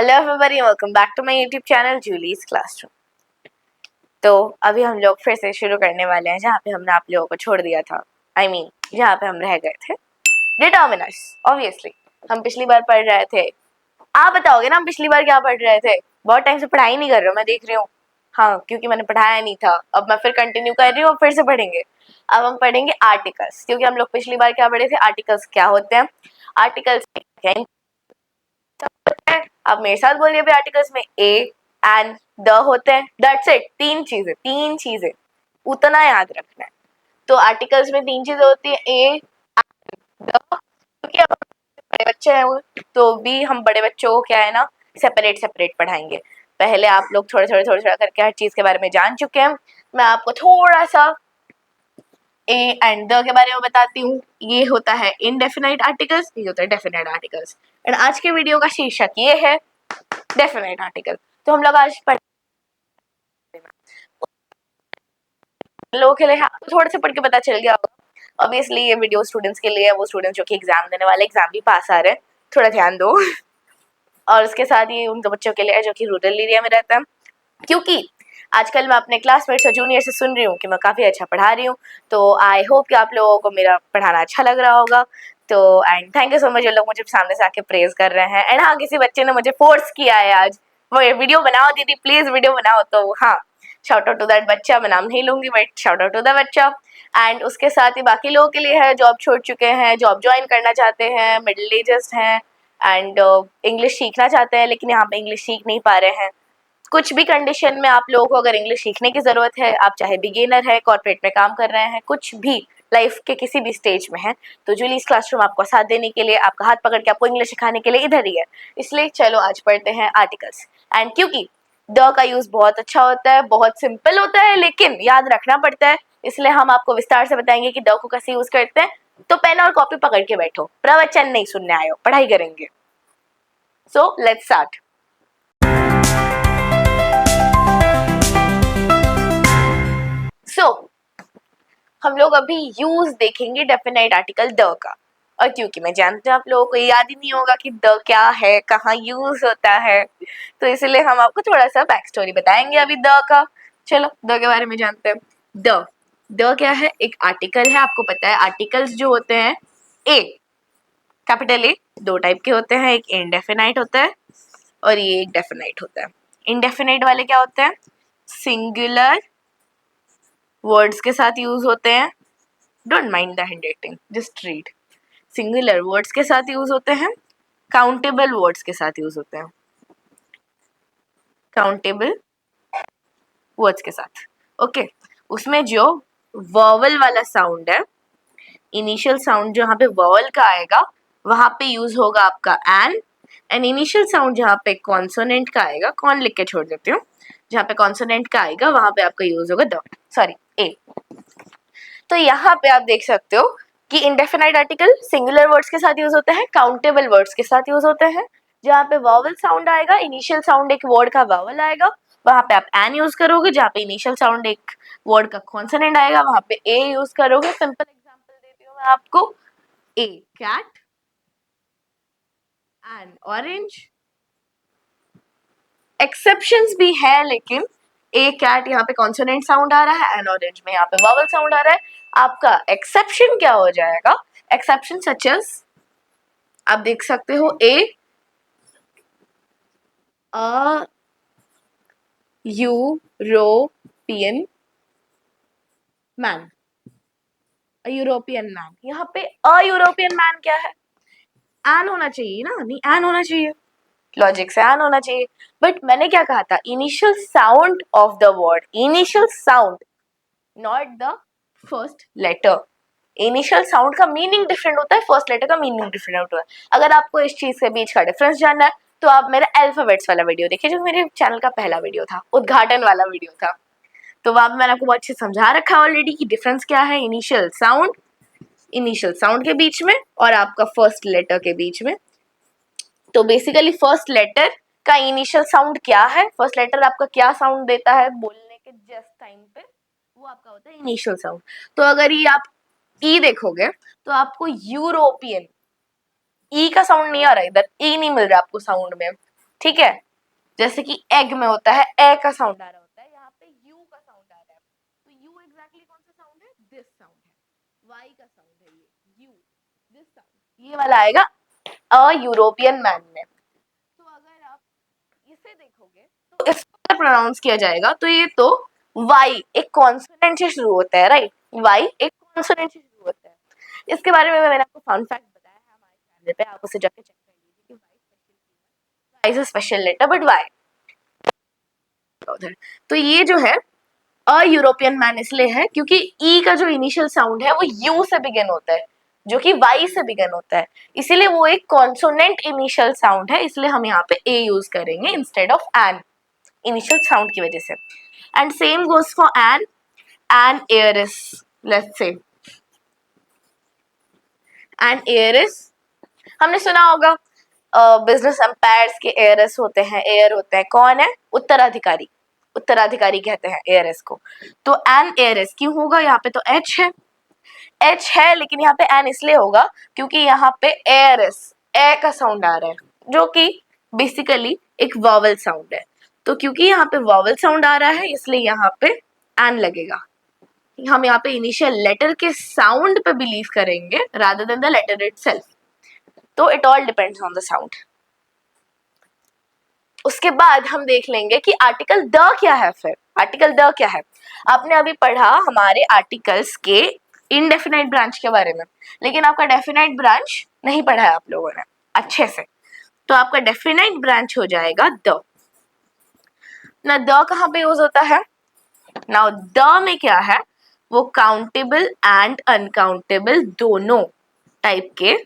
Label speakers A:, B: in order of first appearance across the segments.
A: Hello everybody, welcome back to my YouTube channel Julie's classroom. तो अभी हम लोग फिर से शुरू करने वाले हैं जहाँ पे हमने आप लोगों को छोड़ दिया था। जहाँ पे हम रह गए थे डिटर्मिनर्स। ऑब्वियसली हम पिछली बार पढ़ रहे थे। आप बताओगे ना हम पिछली बार क्या पढ़ रहे थे? बहुत टाइम से पढ़ाई नहीं कर रहे हो, मैं देख रही हूँ। हाँ, क्योंकि मैंने पढ़ाया नहीं था। अब मैं फिर कंटिन्यू कर रही हूँ, फिर से पढ़ेंगे। अब हम पढ़ेंगे आर्टिकल्स, क्योंकि हम लोग पिछली बार क्या पढ़े थे, आर्टिकल्स क्या होते हैं, आर्टिकल्स क्या है। अब मेरे साथ बोलिए भी, आर्टिकल्स में ए एंड द होते हैं। That's it. तीन चीजें उतना याद रखना है। तो आर्टिकल्स में तीन चीजें होती है, ए द। क्योंकि अब बड़े बच्चे हैं तो भी हम बड़े बच्चों को क्या है ना, सेपरेट सेपरेट पढ़ाएंगे। पहले आप लोग थोड़ा करके हर चीज के बारे में जान चुके हैं। मैं आपको थोड़ा सा ए एंड द के बारे में बताती हूँ। ये होता है इनडेफिनाइट आर्टिकल्स, ये होता है डेफिनाइट आर्टिकल्स। एंड आज के वीडियो का शीर्षक ये है डेफिनाइट आर्टिकल। तो हम लोग आज लोगों के लिए थोड़ा सा पढ़ के पता चल गया होगा। ऑब्वियसली ये वीडियो स्टूडेंट्स के लिए है, वो स्टूडेंट्स जो कि एग्जाम देने वाले, एग्जाम भी पास आ रहे हैं, थोड़ा ध्यान दो। और उसके साथ ये उन बच्चों के लिए है जो कि रूरल एरिया में रहता है। क्योंकि आजकल मैं अपने क्लासमेट्स और जूनियर से सुन रही हूँ कि मैं काफ़ी अच्छा पढ़ा रही हूँ। तो आई होप कि आप लोगों को मेरा पढ़ाना अच्छा लग रहा होगा। तो and thank you so much, जो लोग मुझे सामने से आके प्रेज कर रहे हैं। एंड हाँ, किसी बच्चे ने मुझे फोर्स किया है आज, वो वीडियो बनाओ दीदी, प्लीज वीडियो बनाओ। तो हाँ, शाउट आउट टू दैट बच्चा। मैं नाम नहीं लूंगी, but shout out to the बच्चा। एंड उसके साथ ही बाकी लोगों के लिए है, जॉब छोड़ चुके हैं, जॉब ज्वाइन करना चाहते हैं, मिडिल एजेस हैं एंड इंग्लिश सीखना चाहते हैं लेकिन यहाँ पे इंग्लिश सीख नहीं पा रहे हैं। कुछ भी कंडीशन में आप लोगों को अगर इंग्लिश सीखने की ज़रूरत है, आप चाहे बिगिनर है, कॉर्पोरेट में काम कर रहे हैं, कुछ भी लाइफ के किसी भी स्टेज में है, तो जूलीज क्लासरूम आपको साथ देने के लिए, आपका हाथ पकड़ के आपको इंग्लिश सिखाने के लिए इधर ही है। इसलिए चलो आज पढ़ते हैं आर्टिकल्स। एंड क्योंकि द का यूज़ बहुत अच्छा होता है, बहुत सिंपल होता है, लेकिन याद रखना पड़ता है, इसलिए हम आपको विस्तार से बताएंगे कि द को कैसे यूज़ करते हैं। तो पेन और कॉपी पकड़ के बैठो, प्रवचन नहीं सुनने आए हो, पढ़ाई करेंगे। So let's start. हम लोग अभी यूज देखेंगे डेफिनाइट आर्टिकल द का। और क्योंकि मैं जानती हूँ आप लोगों को याद ही नहीं होगा कि द क्या है, कहाँ यूज होता है, तो इसलिए हम आपको थोड़ा सा बैक स्टोरी बताएंगे अभी द का। चलो द के बारे में जानते हैं। द द क्या है? एक आर्टिकल है। आपको पता है आर्टिकल्स जो होते हैं, ए कैपिटल ए, दो टाइप के होते हैं। एक इनडेफिनाइट होता है और ये एक डेफिनाइट होता है। इनडेफिनाइट वाले क्या होते हैं? सिंगुलर वर्ड्स के साथ यूज होते हैं। Don't mind the handwriting, just read. Singular words के साथ यूज होते हैं, काउंटेबल वर्ड्स के साथ यूज होते हैं। काउंटेबल वर्ड्स के साथ, ओके। उसमें जो वॉवल वाला साउंड है, इनिशियल साउंड जहाँ पे वॉवल का आएगा वहां पे यूज होगा आपका एन। एंड इनिशियल साउंड जहाँ पे कॉन्सोनेंट का आएगा, कौन लिख के छोड़ देती हूँ, जहाँ पे कॉन्सोनेंट का आएगा वहां पे आपका यूज होगा द, सॉरी ए। तो यहाँ पे आप देख सकते हो कि इंडेफिनाइट आर्टिकल सिंगुलर वर्ड्स के साथ यूज होते हैं, काउंटेबल वर्ड्स के साथ यूज होते हैं। जहाँ पे वॉवल साउंड आएगा, इनिशियल साउंड एक वर्ड का वॉवल आएगा, वहां पे आप एन यूज करोगे। जहाँ पे इनिशियल साउंड एक वर्ड का कॉन्सोनेंट आएगा वहां पे ए यूज करोगे। सिंपल एग्जांपल देती हूँ मैं आपको, ए कैट, एन ऑरेंज। एक्सेप्शंस भी है, लेकिन ए कैट यहाँ पे कॉन्सोनेंट साउंड आ रहा है, एन ऑरेंज में यहाँ पे वॉवल साउंड आ रहा है। आपका एक्सेप्शन क्या हो जाएगा? एक्सेप्शन सच एज, आप देख सकते हो, ए यूरोपियन मैन, यूरोपियन मैन। यहाँ पे अ यूरोपियन मैन क्या है? एन होना चाहिए ना, नहीं एन होना चाहिए, लॉजिक से एन होना चाहिए। बट मैंने क्या कहा था? Initial sound of the word, initial sound, not the first letter. Initial sound का मीनिंग डिफरेंट होता है, फर्स्ट लेटर का मीनिंग डिफरेंट होता है। अगर आपको इस चीज के बीच का डिफरेंस जानना है तो आप मेरा अल्फाबेट्स वाला वीडियो देखिए, जो मेरे चैनल का पहला वीडियो था, उद्घाटन वाला वीडियो था। तो वहां मैंने आपको बहुत अच्छे समझा रखा है ऑलरेडी कि डिफरेंस क्या है इनिशियल साउंड के बीच में और आपका फर्स्ट लेटर के बीच में। तो बेसिकली फर्स्ट लेटर का इनिशियल साउंड क्या है, फर्स्ट लेटर आपका क्या साउंड देता है बोलने के जस्ट टाइम पे, वो आपका होता है इनिशियल साउंड। तो अगर ये आप ई देखोगे तो आपको यूरोपियन, ई का साउंड नहीं आ रहा, इधर ई नहीं मिल रहा आपको साउंड में। ठीक है, जैसे कि एग में होता है ए का साउंड आ रहा होता है, यहाँ पे यू का साउंड आ रहा है, तो यू एग्जैक्टली कौन सा साउंड है, दिस साउंड है, वाई का साउंड है ये यू, दिस साउंड, ये वाला आएगा अ यूरोपियन मैन में। तो अगर आप इसे देखोगे तो इसको प्रोनाउंस किया जाएगा, तो ये तो वाई एक कॉन्सोनेंट से शुरू होता है, राइट, वाई एक कॉन्सोनेंट से शुरू होता है। इसके बारे में मैंने आपको फन फैक्ट बताया है हमारे चैनल पे, आप उसे जाके चेक कर लीजिए कि Y is a special letter, but Y उधर। तो ये जो है अ यूरोपियन मैन इसलिए है क्योंकि ई का जो इनिशियल साउंड है वो यू से बिगिन होता है, जो कि वाई से बिगिन होता है, इसीलिए वो एक कॉन्सोनेंट इनिशियल साउंड है, इसलिए हम यहाँ पे ए यूज करेंगे instead of an, initial sound की वजह से। And same goes for an heiress, let's say an heiress, हमने सुना होगा बिजनेस एम्पायर्स के एयरस होते हैं, एयर होते हैं, कौन है, उत्तराधिकारी, उत्तराधिकारी कहते हैं एयरस को। तो एन एयरस क्यों होगा, यहाँ पे तो एच है, एच है, लेकिन यहाँ पे एन इसलिए होगा क्योंकि यहाँ पे एयरस ए का साउंड आ रहा है, जो कि बेसिकली एक वॉवल साउंड है। तो क्योंकि यहाँ पे वॉवल साउंड आ रहा है इसलिए यहाँ पे एन लगेगा। हम यहाँ पे इनिशियल लेटर के साउंड पे बिलीव करेंगे rather than the letter itself. तो it all depends on the sound. उसके बाद हम देख लेंगे कि आर्टिकल द क्या है। फिर आर्टिकल द क्या है, आपने अभी पढ़ा हमारे आर्टिकल्स के इनडेफिनाइट ब्रांच के बारे में, लेकिन आपका डेफिनाइट ब्रांच नहीं पढ़ा है आप लोगों ने अच्छे से। तो आपका डेफिनाइट ब्रांच हो जाएगा द। ना द कहाँ पे यूज होता है, ना द में क्या है, वो काउंटेबल एंड अनकाउंटेबल दोनों टाइप के,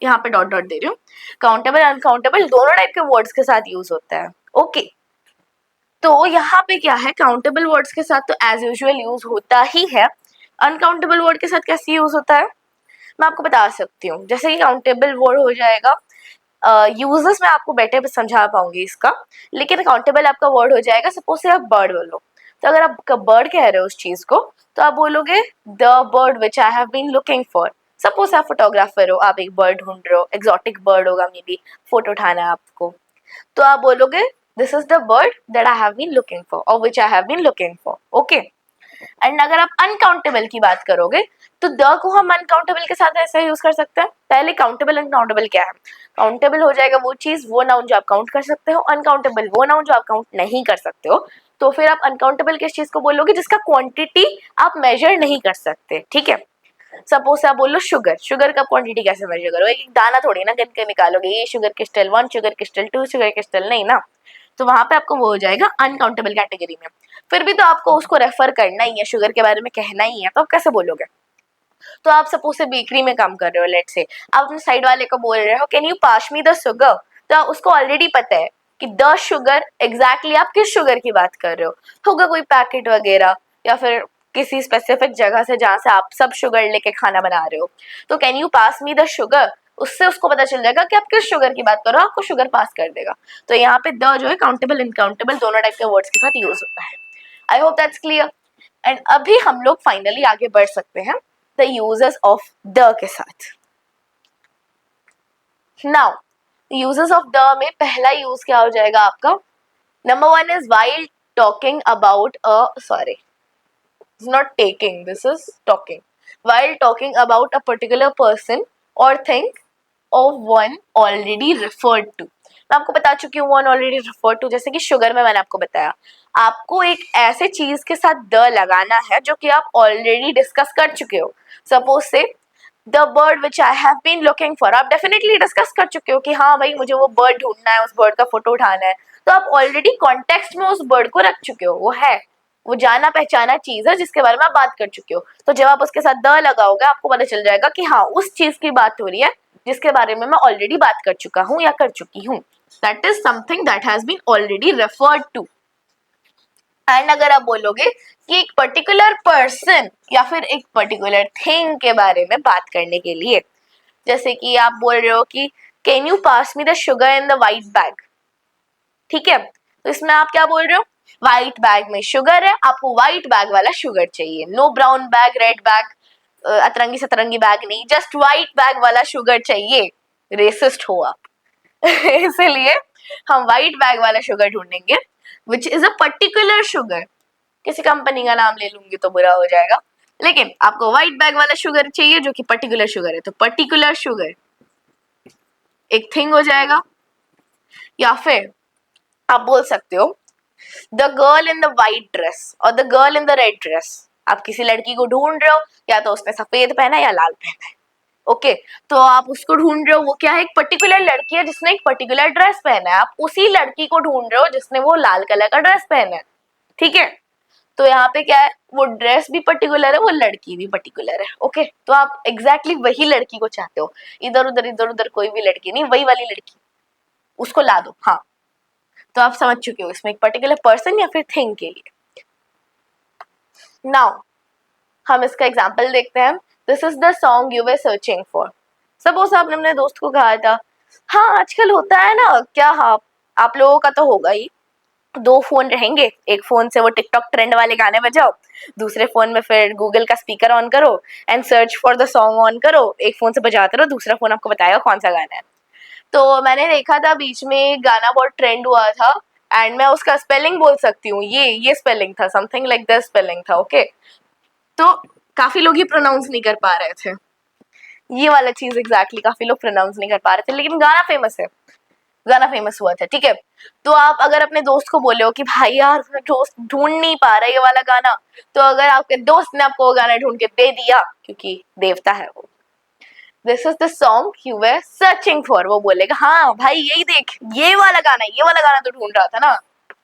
A: यहाँ पे डॉट डॉट दे रही हूँ, काउंटेबल अनकाउंटेबल दोनों टाइप के वर्ड्स के साथ यूज होता है। ओके, तो यहाँ पे क्या है, काउंटेबल वर्ड्स के साथ तो एज यूजुअल यूज होता ही है, अनकाउंटेबल वर्ड के साथ कैसे यूज होता है मैं आपको बता सकती हूँ। जैसे कि काउंटेबल वर्ड हो जाएगा, यूजर्स मैं आपको बेटर समझा पाऊंगी इसका, लेकिन काउंटेबल आपका वर्ड हो जाएगा, सपोज से आप बर्ड बोलो, तो अगर आप बर्ड कह रहे हो उस चीज को, तो आप बोलोगे the bird which I have been looking for. Suppose आप फोटोग्राफर हो, आप एक बर्ड ढूंढ रहे हो, एक्सोटिक बर्ड होगा, मे बी फोटो उठाना है आपको, तो आप बोलोगे this is the bird that I have been looking for और which I have been looking for. Okay, and अगर आप अनकाउंटेबल की बात करोगे तो द को हम अनकाउंटेबल के साथ ऐसे यूज कर सकते हैं। पहले काउंटेबल अनकाउंटेबल क्या है, काउंटेबल हो जाएगा वो चीज, वो नाउन जो आप काउंट कर सकते हो, अनकाउंटेबल वो नाउन जो आप काउंट नहीं कर सकते हो। तो फिर आप अनकाउंटेबल किस चीज को बोलोगे, जिसका क्वांटिटी आप मेजर नहीं कर सकते। ठीक है, सपोज से आप बोलो शुगर, शुगर का क्वांटिटी कैसे मेजर करो, एक दाना थोड़ी ना करके निकालोगे, ये sugar crystal 1, sugar crystal 2, sugar crystal, नहीं ना। तो वहां पे आपको वो हो जाएगा अनकाउंटेबल कैटेगरी में। फिर भी तो आपको उसको रेफर करना ही है, शुगर के बारे में कहना ही है, तो आप कैसे बोलोगे। तो आप सपोज से बेकरी में काम कर रहे हो, लेट से आप अपने साइड वाले को बोल रहे हो can you pass me the sugar, तो उसको ऑलरेडी पता है कि द शुगर एग्जैक्टली आप किस शुगर की बात कर रहे हो, होगा कोई पैकेट वगैरह या फिर किसी स्पेसिफिक जगह से जहाँ से आप सब शुगर लेके खाना बना रहे हो। तो can you pass me the sugar, उससे उसको पता चल जाएगा कि आप किस शुगर की बात कर रहे हो, आपको शुगर पास कर देगा। तो यहाँ पे द जो है काउंटेबल इनकाउंटेबल दोनों टाइप के वर्ड्स के साथ यूज होता है। I hope that's clear. And अभी हम लोग फाइनली आगे बढ़ सकते हैं द यूजेस ऑफ द के साथ। नाउ यूजेस ऑफ द में पहला यूज क्या हो जाएगा आपका, number 1 is while talking about a, sorry it's not taking, this is talking, while talking about a particular person or thing of one already referred to। मैं आपको बता चुकी हूँ one already referred to, जैसे कि शुगर में मैंने आपको बताया, आपको एक ऐसे चीज के साथ द लगाना है जो कि आप ऑलरेडी डिस्कस कर चुके हो। Suppose say the bird which I have been looking for, आप डेफिनेटली डिस्कस कर चुके हो कि हाँ भाई मुझे वो बर्ड ढूंढना है, उस बर्ड का फोटो उठाना है, तो आप ऑलरेडी कॉन्टेक्स्ट में उस बर्ड को रख चुके हो, वो है, वो जाना पहचाना चीज है जिसके बारे में आप बात कर चुके हो। तो जब आप उसके साथ द लगाओगे आपको पता चल जाएगा कि हाँ उस चीज की बात हो रही है जिसके बारे में मैं ऑलरेडी बात कर चुका हूँ या कर चुकी हूँ। That is something that has been already referred to. And अगर आप बोलोगे कि एक पर्टिकुलर पर्सन या फिर एक पर्टिकुलर थिंग के बारे में बात करने के लिए, जैसे कि आप बोल रहे हो कि can you pass me the sugar in the white bag, ठीक है, तो इसमें आप क्या बोल रहे हो, व्हाइट बैग में शुगर है, आपको व्हाइट बैग वाला शुगर चाहिए, no brown bag, red bag, अतरंगी सतरंगी बैग नहीं, जस्ट व्हाइट बैग वाला शुगर चाहिए। रेसिस्ट हो आप इसलिए हम व्हाइट बैग वाला शुगर ढूंढेंगे which is a particular sugar. किसी कंपनी का नाम ले लूंगी तो बुरा हो जाएगा, लेकिन आपको व्हाइट बैग वाला शुगर चाहिए जो कि पर्टिकुलर शुगर है, तो पर्टिकुलर शुगर एक थिंग हो जाएगा। या फिर आप बोल सकते हो the girl in the white dress और the girl in the red dress. आप किसी लड़की को ढूंढ रहे हो, या तो उसने सफेद पहना है या लाल पहना है। ओके तो आप उसको ढूंढ रहे हो, वो क्या है, एक पर्टिकुलर लड़की है जिसने एक पर्टिकुलर ड्रेस पहना है। आप उसी लड़की को ढूंढ रहे हो जिसने वो लाल कलर का ड्रेस पहना है, ठीक है। तो यहाँ पे क्या है, वो ड्रेस भी पर्टिकुलर है, वो लड़की भी पर्टिकुलर है। ओके तो आप एग्जैक्टली वही लड़की को चाहते हो, इधर उधर कोई भी लड़की नहीं, वही वाली लड़की, उसको ला दो। हाँ तो आप समझ चुके हो इसमें एक पर्टिकुलर पर्सन या फिर थिंग के लिए। नाउ हम इसका एग्जाम्पल देखते हैं। This is the song you were searching for. Suppose आपने अपने दोस्त को कहा था, हाँ आजकल होता है ना क्या, हाँ आप लोगों का तो होगा ही, दो फोन रहेंगे, एक फोन से वो टिकटॉक ट्रेंड वाले गाने बजाओ, दूसरे फोन में फिर गूगल का स्पीकर ऑन करो and search for the song on करो। एक फोन से बजाते रहो, दूसरा फोन आपको बताएगा कौन सा गाना है। तो मैंने देखा था बीच में एक गाना बहुत ट्रेंड हुआ था, एंड मैं उसका स्पेलिंग बोल सकती हूँ, ये स्पेलिंग था, समथिंग लाइक द स्पेलिंग था। ओके तो काफी लोग ये प्रोनाउंस नहीं कर पा रहे थे, ये वाला चीज एग्जैक्टली काफी लोग प्रोनाउंस नहीं कर पा रहे थे, लेकिन गाना फेमस है, गाना फेमस हुआ था, ठीक है। तो आप अगर अपने दोस्त को बोले हो कि भाई यार दोस्त ढूंढ नहीं पा रहा ये वाला गाना, तो अगर आपके दोस्त ने आपको वो गाना ढूंढ के दे दिया, क्योंकि देवता है वो, this is the song you were searching for, वो बोलेगा हाँ भाई यही देख, ये वाला गाना तो ढूंढ रहा था ना।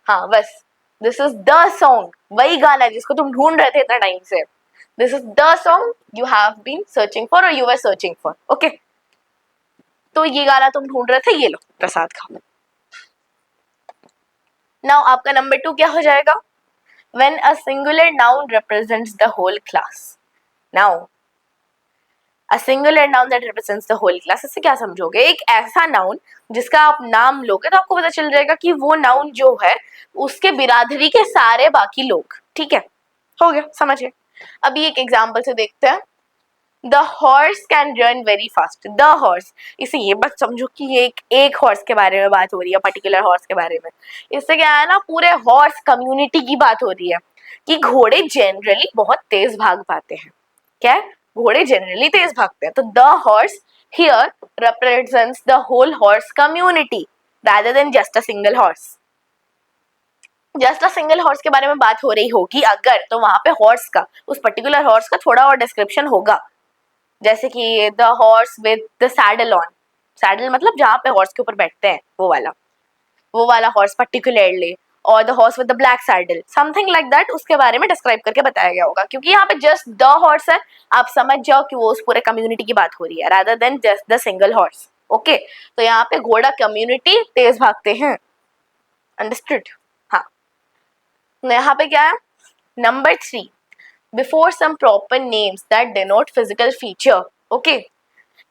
A: हाँ बस दिस इज द सॉन्ग, वही गाना जिसको तुम ढूंढ रहे थे इतना टाइम से। This is the song you have been searching for और you were searching for. Okay तो ये गाना तुम ढूंढ रहे थे, ये लो प्रसाद खाओ। नाउ आपका नंबर 2 क्या हो जाएगा, when a singular noun represents the whole class. Now a singular noun that represents the whole class, इससे क्या समझोगे, एक ऐसा नाउन जिसका आप नाम लोगे तो आपको पता चल जाएगा कि वो नाउन जो है उसके बिरादरी के सारे बाकी लोग, ठीक है, हो गया, समझ गए। अभी एक एग्जांपल से देखते हैं। The horse can run very fast. The horse, इसे ये बस समझो कि ये एक हॉर्स के बारे में बात हो रही है, पर्टिकुलर हॉर्स के बारे में। इससे क्या है ना, पूरे हॉर्स कम्युनिटी की बात हो रही है कि घोड़े जनरली बहुत तेज भाग पाते हैं। क्या है, घोड़े जनरली तेज भागते हैं। तो the horse here represents the whole horse community rather than just a single horse। Just a single horse के बारे में बात हो रही होगी अगर, तो वहां पे हॉर्स का, उस पर्टिकुलर हॉर्स का थोड़ा और डिस्क्रिप्शन होगा, जैसे कि the horse with the saddle on. Saddle मतलब जहाँ पे हॉर्स के ऊपर बैठते हैं, वो वाला हॉर्स पर्टिकुलरली, और the horse with the black saddle, something like that, उसके बारे में डिस्क्राइब करके बताया गया होगा। क्योंकि यहाँ पे जस्ट द हॉर्स है, आप समझ जाओ कि वो उस पूरे कम्युनिटी की बात हो रही है rather than just the single horse. Okay तो यहाँ पे घोड़ा कम्युनिटी तेज भागते हैं, अंडरस्टूड। हाँ यहाँ पे क्या है, number 3, before some proper names that denote physical feature. Okay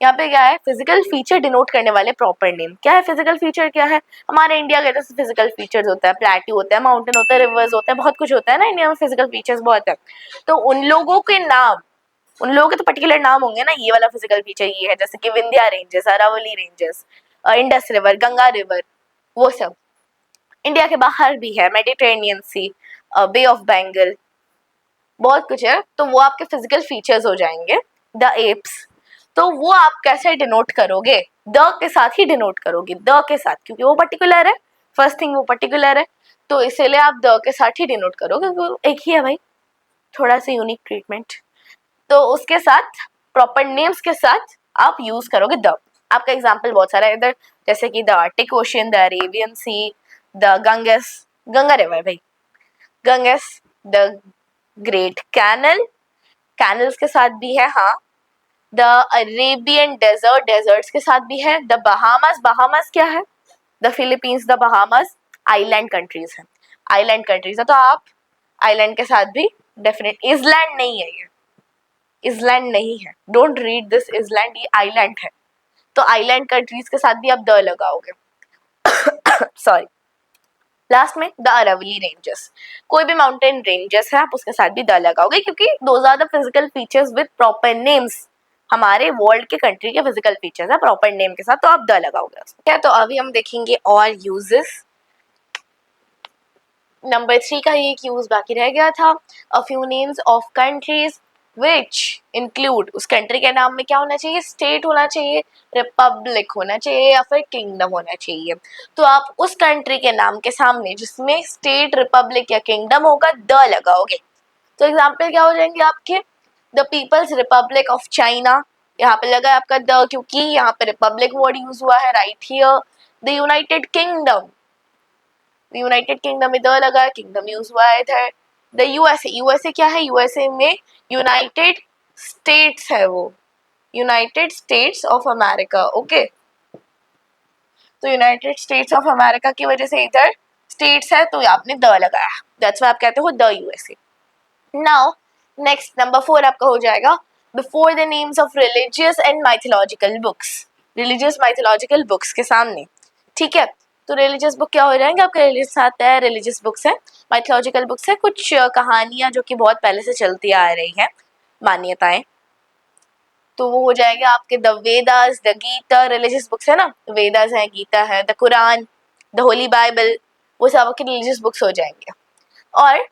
A: यहाँ पे क्या है, फिजिकल फीचर डिनोट करने वाले प्रॉपर नेम। क्या है फिजिकल फीचर, क्या है, हमारे इंडिया के जैसे फिजिकल फीचर्स होता है, प्लेट्यू होता है, माउंटेन होता है, रिवर्स होता है, बहुत कुछ होता है ना इंडिया में, फिजिकल फीचर्स बहुत है। तो उन लोगों के नाम, उन लोगों के तो पर्टिकुलर नाम होंगे ना, ये वाला फिजिकल फीचर ये है, जैसे कि Vindhya ranges, Aravalli ranges, Indus river, Ganga river, वो सब इंडिया के बाहर भी है, Mediterranean sea, bay of Bengal, बहुत कुछ है। तो वो आपके फिजिकल फीचर्स हो जाएंगे। द एप्स, तो वो आप कैसे डिनोट करोगे, द के साथ ही डिनोट करोगे, द के साथ, क्योंकि वो पर्टिकुलर है, फर्स्ट थिंग वो पर्टिकुलर है, तो इसीलिए आप द के साथ ही डिनोट करोगे, वो एक ही है भाई, थोड़ा सा यूनिक ट्रीटमेंट। तो उसके साथ प्रॉपर नेम्स के साथ आप यूज करोगे द। आपका एग्जाम्पल बहुत सारा है इधर, जैसे कि the Arctic Ocean, the Arabian Sea, the Ganges, Ganga river भाई, Ganges, the great canal, canals के साथ भी है, हाँ। द अरेबियन डेजर्ट, डेजर्ट्स के साथ भी है। द बहामास, बहामास क्या है, the Philippines, the Bahamas island countries है, आइलैंड कंट्रीज है, तो आप आइलैंड के साथ भी डेफिनेट, इजलैंड नहीं है ये, इजलैंड नहीं है, डोंट रीड दिस इजलैंड, ये आइलैंड है। तो आइलैंड कंट्रीज के साथ भी आप द लगाओगे। सॉरी लास्ट में द अरावली रेंजेस, कोई भी माउंटेन रेंजेस है आप उसके साथ भी द लगाओगे, क्योंकि those are the physical features with proper names हमारे वर्ल्ड के कंट्री के फिजिकल फीचर्स है प्रॉपर नेम के साथ, तो आप द लगाओगे उसमें। तो अभी हम देखेंगे और यूजेस। नंबर 3 का ये एक यूज बाकी रह गया था। A few names of countries which include, उस कंट्री के नाम में क्या होना चाहिए, स्टेट होना चाहिए, रिपब्लिक होना चाहिए या फिर किंगडम होना चाहिए। तो आप उस कंट्री के नाम के सामने जिसमें स्टेट, रिपब्लिक या किंगडम होगा द लगाओगे। तो एग्जाम्पल क्या हो जाएंगे आपके, the People's Republic of China, यहाँ पे लगा है आपका द क्योंकि यहाँ पे रिपब्लिक वर्ड यूज हुआ है right here. The United kingdom, United kingdom में द लगा है, किंगडम यूज हुआ है इधर। द यूएसए, यूएसए क्या है, यूएसए में यूनाइटेड स्टेट्स है, वो United states of America. Okay, तो यूनाइटेड स्टेट्स ऑफ अमेरिका की वजह से इधर स्टेट्स है तो आपने द लगाया, दैट्स व्हाई आप कहते हो the USA. Now next number 4 आपका हो जाएगा before the names of religious and mythological books, religious mythological books के सामने। ठीक है, तो रिलीजियस बुक क्या हो जाएंगे आपके, रिलीजियस आता है, रिलीजियस बुक्स है, माइथोलॉजिकल बुक्स है, कुछ कहानियां जो कि बहुत पहले से चलती आ रही हैं, मान्यताएं, तो वो हो जाएगा आपके the Vedas, the Gita, religious books है ना, वेदास है, गीता है, the Quran, the holy Bible, वो सब आपके रिलीजियस बुक्स हो जाएंगे। और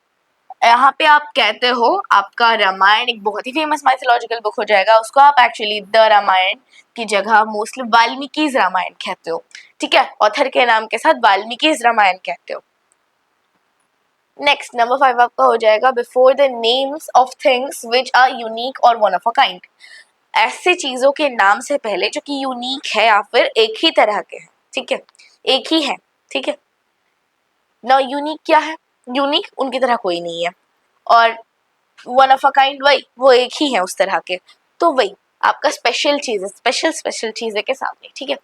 A: यहाँ पे आप कहते हो आपका रामायण एक बहुत ही फेमस माइथोलॉजिकल बुक हो जाएगा, उसको आप एक्चुअली द रामायण की जगह मोस्टली वाल्मीकि रामायण कहते हो। ठीक है, ऑथर के नाम के साथ वाल्मीकि रामायण कहते हो। नेक्स्ट नंबर 5 आपका हो जाएगा before the names of things which are unique और वन ऑफ अ काइंड, ऐसे चीजों के नाम से पहले जो कि यूनिक है या फिर एक ही तरह के हैं। ठीक है, एक ही है। ठीक है ना, यूनिक क्या है, यूनिक उनकी तरह कोई नहीं है, और वन ऑफ अ काइंड वही, वो एक ही है उस तरह के, तो वही आपका स्पेशल चीज है, स्पेशल चीजें के सामने। ठीक है,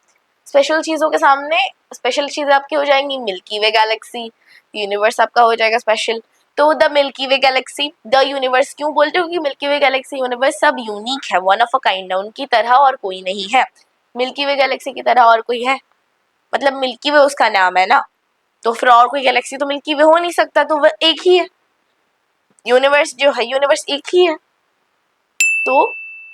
A: स्पेशल चीजों के सामने स्पेशल चीजें आपकी हो जाएंगी मिल्की वे गैलेक्सी, यूनिवर्स आपका हो जाएगा स्पेशल। तो the milky way Galaxy, the universe क्यों बोलते हो, क्योंकि मिल्की वे गैलेक्सी, यूनिवर्स सब यूनिक है, वन ऑफ अ काइंड है, उनकी तरह और कोई नहीं है। मिल्की वे गैलेक्सी की तरह और कोई है, मतलब मिल्की वे उसका नाम है ना, तो फिर और कोई गैलेक्सी तो मिल्की वे हो नहीं सकता, तो वह एक ही है, यूनिवर्स जो है यूनिवर्स एक ही है। तो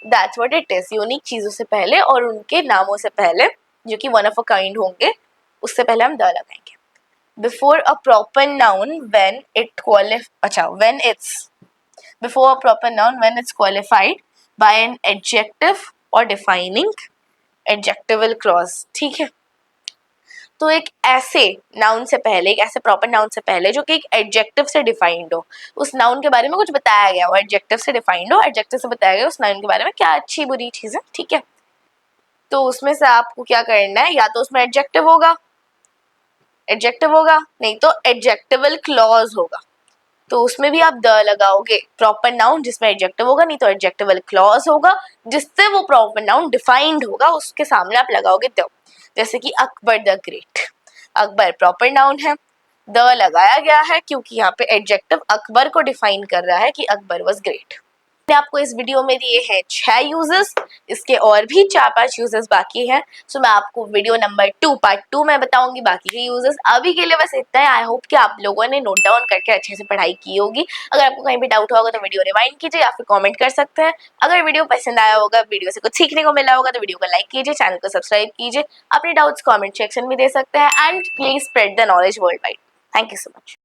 A: that's what it is, unique चीजों से पहले और उनके नामों से पहले जो कि वन ऑफ अ काइंड होंगे, उससे पहले हम द लगाएंगे। Before a proper noun when it when it's before a proper noun when it's qualified by an adjective और डिफाइनिंग एडजेक्टिवल क्लॉज। ठीक है, तो एक ऐसे नाउन से पहले, एक ऐसे प्रॉपर नाउन से पहले जो कि एक एडजेक्टिव से डिफाइंड हो, उस नाउन के बारे में कुछ बताया गया हो, एडजेक्टिव से डिफाइंड हो, एडजेक्टिव से बताया गया उस नाउन के बारे में क्या अच्छी बुरी चीज है। ठीक है, तो उसमें से आपको क्या करना है, या तो उसमें एडजेक्टिव होगा, नहीं तो एडजेक्टिवल क्लॉज होगा, तो उसमें भी आप द लगाओगे, प्रॉपर नाउन जिसमें एडजेक्टिव होगा, नहीं तो एडजेक्टिवल क्लॉज होगा जिससे वो प्रॉपर नाउन डिफाइंड होगा, उसके सामने आप लगाओगे द। जैसे कि Akbar the great, Akbar proper noun है, द लगाया गया है क्योंकि यहाँ पे एडजेक्टिव अकबर को डिफाइन कर रहा है कि अकबर वाज ग्रेट। मैंने आपको इस वीडियो में दिए हैं 6 यूजेस, इसके और भी 4-5 यूजेस बाकी हैं, सो मैं आपको वीडियो नंबर 2 पार्ट 2 में बताऊंगी बाकी के यूजेस। अभी के लिए बस इतना है, आई होप कि आप लोगों ने नोट डाउन करके अच्छे से पढ़ाई की होगी। अगर आपको कहीं भी डाउट होगा तो वीडियो रिवाइंड कीजिए या फिर कमेंट कर सकते हैं। अगर वीडियो पसंद आया होगा, वीडियो से कुछ सीखने को मिला होगा तो वीडियो को लाइक कीजिए, चैनल को सब्सक्राइब कीजिए, अपने डाउट्स कमेंट सेक्शन में दे सकते हैं, and please spread the knowledge world wide. Thank you so much.